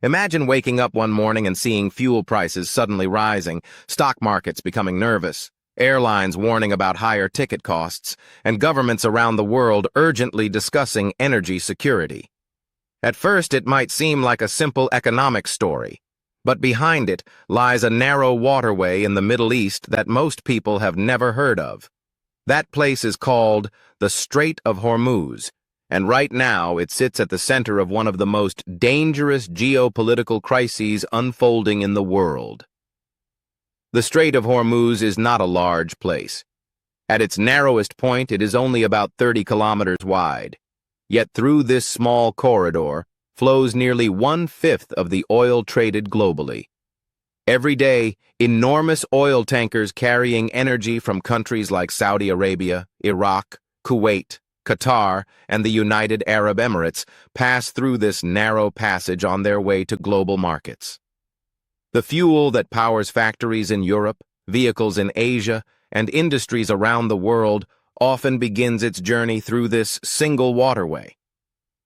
Imagine waking up one morning and seeing fuel prices suddenly rising, stock markets becoming nervous, airlines warning about higher ticket costs, and governments around the world urgently discussing energy security. At first, it might seem like a simple economic story, but behind it lies a narrow waterway in the Middle East that most people have never heard of. That place is called the Strait of Hormuz, and right now it sits at the center of one of the most dangerous geopolitical crises unfolding in the world. The Strait of Hormuz is not a large place. At its narrowest point, it is only about 30 kilometers wide. Yet through this small corridor flows nearly 1/5 of the oil traded globally. Every day, enormous oil tankers carrying energy from countries like Saudi Arabia, Iraq, Kuwait, Qatar, and the United Arab Emirates pass through this narrow passage on their way to global markets. The fuel that powers factories in Europe, vehicles in Asia, and industries around the world often begins its journey through this single waterway.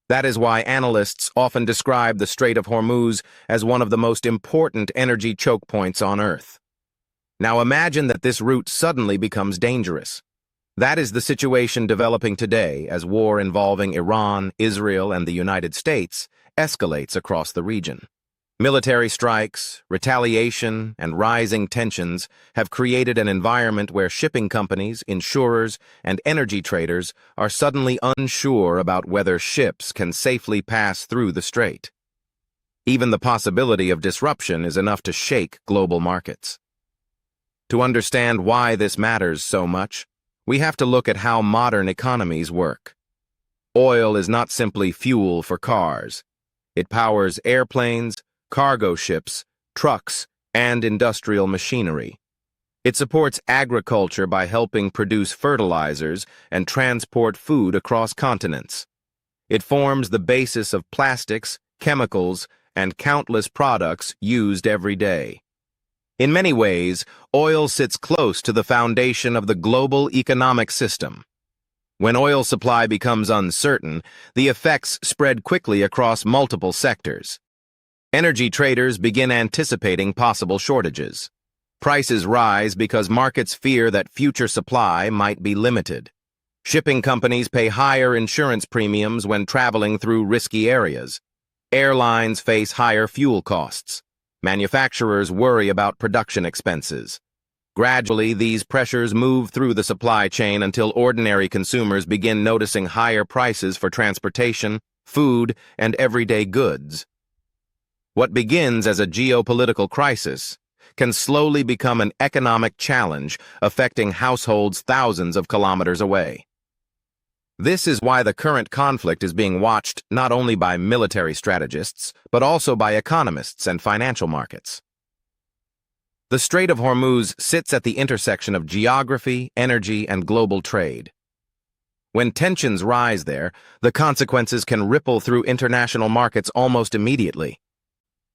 That is why analysts often describe the Strait of Hormuz as one of the most important energy choke points on Earth. Now imagine that this route suddenly becomes dangerous. That is the situation developing today as war involving Iran, Israel, and the United States escalates across the region. Military strikes, retaliation, and rising tensions have created an environment where shipping companies, insurers, and energy traders are suddenly unsure about whether ships can safely pass through the strait. Even the possibility of disruption is enough to shake global markets. To understand why this matters so much, we have to look at how modern economies work. Oil is not simply fuel for cars. It powers airplanes, cargo ships, trucks, and industrial machinery. It supports agriculture by helping produce fertilizers and transport food across continents. It forms the basis of plastics, chemicals, and countless products used every day. In many ways, oil sits close to the foundation of the global economic system. When oil supply becomes uncertain, the effects spread quickly across multiple sectors. Energy traders begin anticipating possible shortages. Prices rise because markets fear that future supply might be limited. Shipping companies pay higher insurance premiums when traveling through risky areas. Airlines face higher fuel costs. Manufacturers worry about production expenses. Gradually, these pressures move through the supply chain until ordinary consumers begin noticing higher prices for transportation, food, and everyday goods. What begins as a geopolitical crisis can slowly become an economic challenge affecting households thousands of kilometers away. This is why the current conflict is being watched not only by military strategists, but also by economists and financial markets. The Strait of Hormuz sits at the intersection of geography, energy, and global trade. When tensions rise there, the consequences can ripple through international markets almost immediately.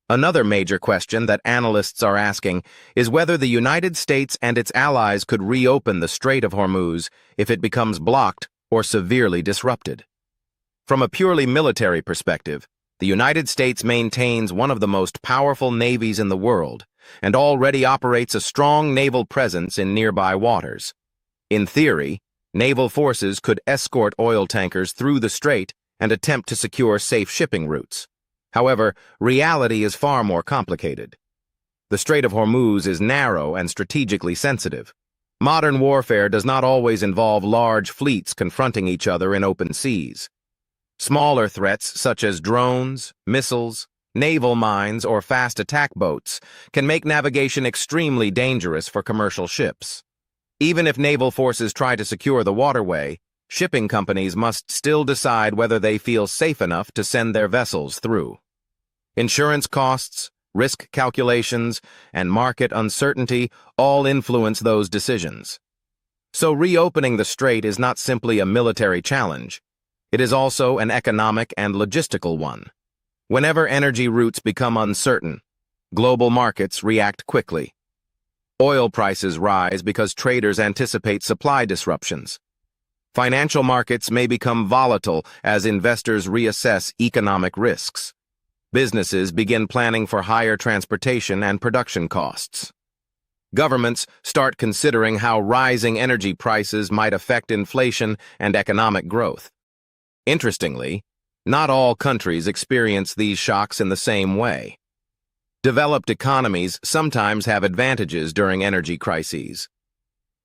Another major question that analysts are asking is whether the United States and its allies could reopen the Strait of Hormuz if it becomes blocked or severely disrupted. From a purely military perspective, the United States maintains one of the most powerful navies in the world and already operates a strong naval presence in nearby waters. In theory, naval forces could escort oil tankers through the strait and attempt to secure safe shipping routes. However, reality is far more complicated. The Strait of Hormuz is narrow and strategically sensitive. Modern warfare does not always involve large fleets confronting each other in open seas. Smaller threats such as drones, missiles, naval mines, or fast attack boats can make navigation extremely dangerous for commercial ships. Even if naval forces try to secure the waterway, shipping companies must still decide whether they feel safe enough to send their vessels through. Insurance costs, risk calculations, and market uncertainty all influence those decisions. So reopening the strait is not simply a military challenge. It is also an economic and logistical one. Whenever energy routes become uncertain, global markets react quickly. Oil prices rise because traders anticipate supply disruptions. Financial markets may become volatile as investors reassess economic risks. Businesses begin planning for higher transportation and production costs. Governments start considering how rising energy prices might affect inflation and economic growth. Interestingly, not all countries experience these shocks in the same way. Developed economies sometimes have advantages during energy crises.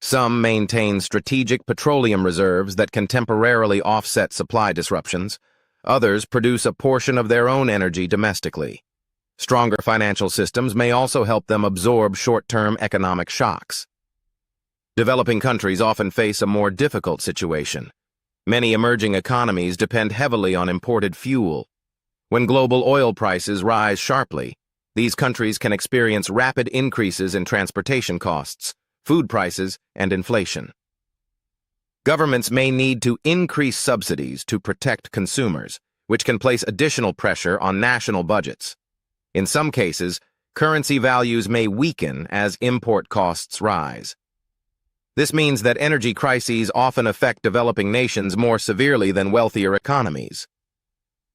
Some maintain strategic petroleum reserves that can temporarily offset supply disruptions. Others produce a portion of their own energy domestically. Stronger financial systems may also help them absorb short-term economic shocks. Developing countries often face a more difficult situation. Many emerging economies depend heavily on imported fuel. When global oil prices rise sharply, these countries can experience rapid increases in transportation costs, food prices, and inflation. Governments may need to increase subsidies to protect consumers, which can place additional pressure on national budgets. In some cases, currency values may weaken as import costs rise. This means that energy crises often affect developing nations more severely than wealthier economies.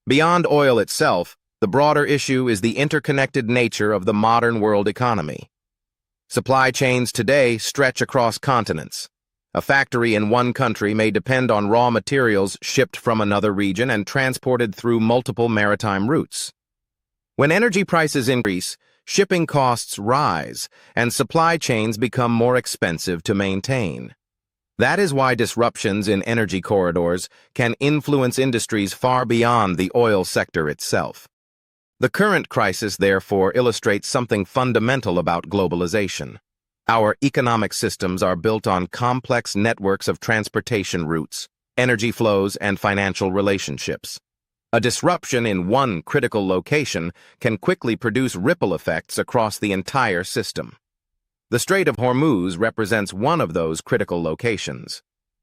Beyond oil itself, the broader issue is the interconnected nature of the modern world economy. Supply chains today stretch across continents. A factory in one country may depend on raw materials shipped from another region and transported through multiple maritime routes. When energy prices increase, shipping costs rise, and supply chains become more expensive to maintain. That is why disruptions in energy corridors can influence industries far beyond the oil sector itself. The current crisis, therefore, illustrates something fundamental about globalization. Our economic systems are built on complex networks of transportation routes, energy flows, and financial relationships. A disruption in one critical location can quickly produce ripple effects across the entire system. The Strait of Hormuz represents one of those critical locations.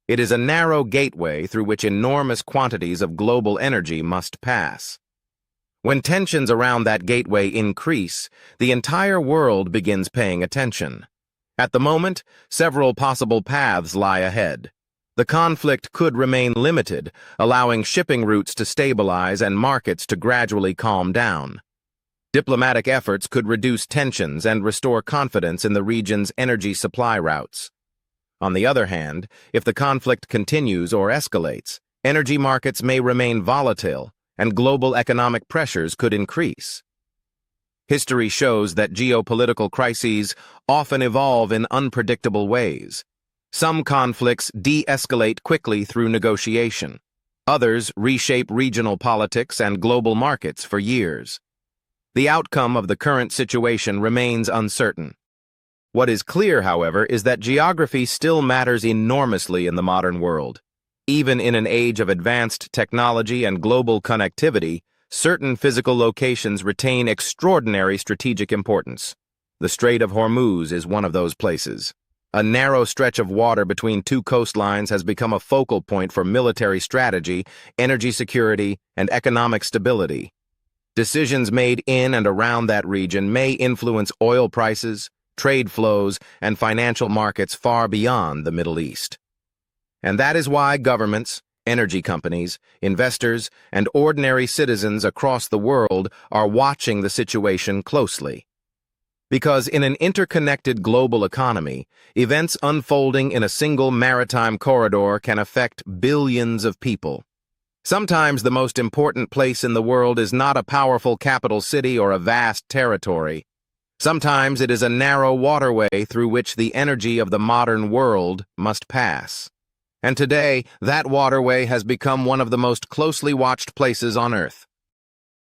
It is a narrow gateway through which enormous quantities of global energy must pass. When tensions around that gateway increase, the entire world begins paying attention. At the moment, several possible paths lie ahead. The conflict could remain limited, allowing shipping routes to stabilize and markets to gradually calm down. Diplomatic efforts could reduce tensions and restore confidence in the region's energy supply routes. On the other hand, if the conflict continues or escalates, energy markets may remain volatile and global economic pressures could increase. History shows that geopolitical crises often evolve in unpredictable ways. Some conflicts de-escalate quickly through negotiation. Others reshape regional politics and global markets for years. The outcome of the current situation remains uncertain. What is clear, however, is that geography still matters enormously in the modern world. Even in an age of advanced technology and global connectivity, certain physical locations retain extraordinary strategic importance. The Strait of Hormuz is one of those places. A narrow stretch of water between two coastlines has become a focal point for military strategy, energy security, and economic stability. Decisions made in and around that region may influence oil prices, trade flows, and financial markets far beyond the Middle East. And that is why governments, energy companies, investors, and ordinary citizens across the world are watching the situation closely. Because in an interconnected global economy, events unfolding in a single maritime corridor can affect billions of people. Sometimes the most important place in the world is not a powerful capital city or a vast territory. Sometimes it is a narrow waterway through which the energy of the modern world must pass. And today, that waterway has become one of the most closely watched places on Earth.